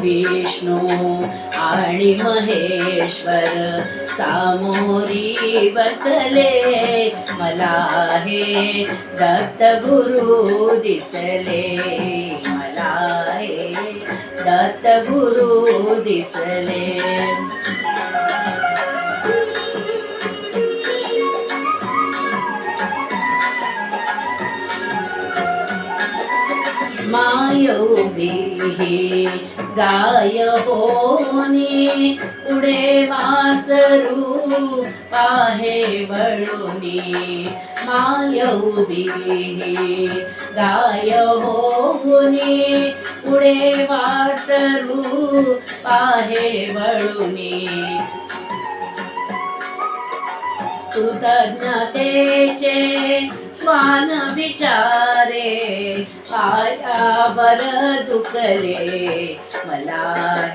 विष्णू आणि महेश्वर सामोरी बसले, मला हे दत्त गुरु दिसले, मला हे दत्त गुरु दिसले. मायौभी गाय होनी उडे वासरू पाहे वळुनी, मायौभी गाय होनी उडे वासरू पाहे वळुनी. कृतज्ञतेचे स्वान विचारे पायावर झुकले, मला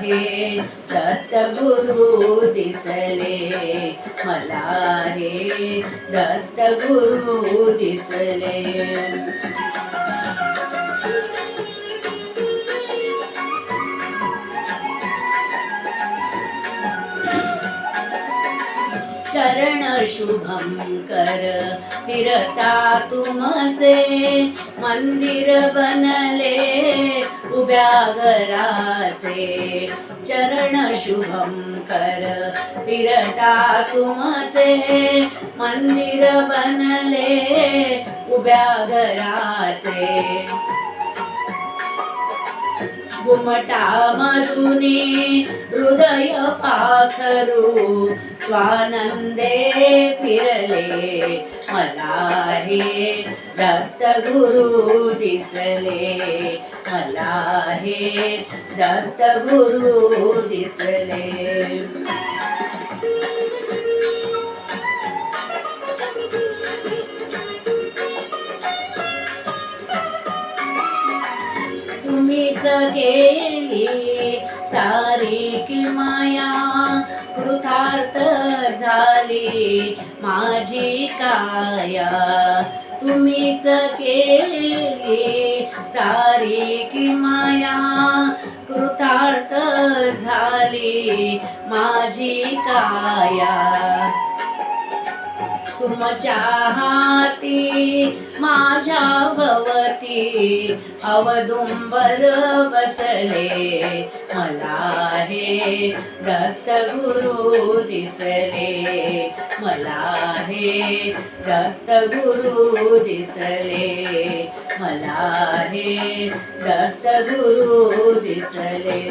हे दत्त गुरु दिसले, मला हे दत्त गुरु दिसले. चरण शुभम कर फिरता तुमचे, मंदिर बनले उभ्या घराचे. चरण शुभम कर फिरता तुमचे, मंदिर बनले उभ्या घराचे. घुमटामधुनी हृदय पाखरू स्वानंदे फिरले, मला हे दत्त गुरु दिसले, मला हे दत्त गुरु दिसले. तुम्हीच केली सारी की माया, कृतार्थ झाली माझी काया. तुम्हीच केली सारी की माया, कृतार्थ झाली माझी काया. तुमच्या हाती माझ्या भवती औदुंबर बसले, मला हे दत्त गुरु दिसले, मला हे दत्त गुरु दिसले, मला हे दत्त गुरु दिसले.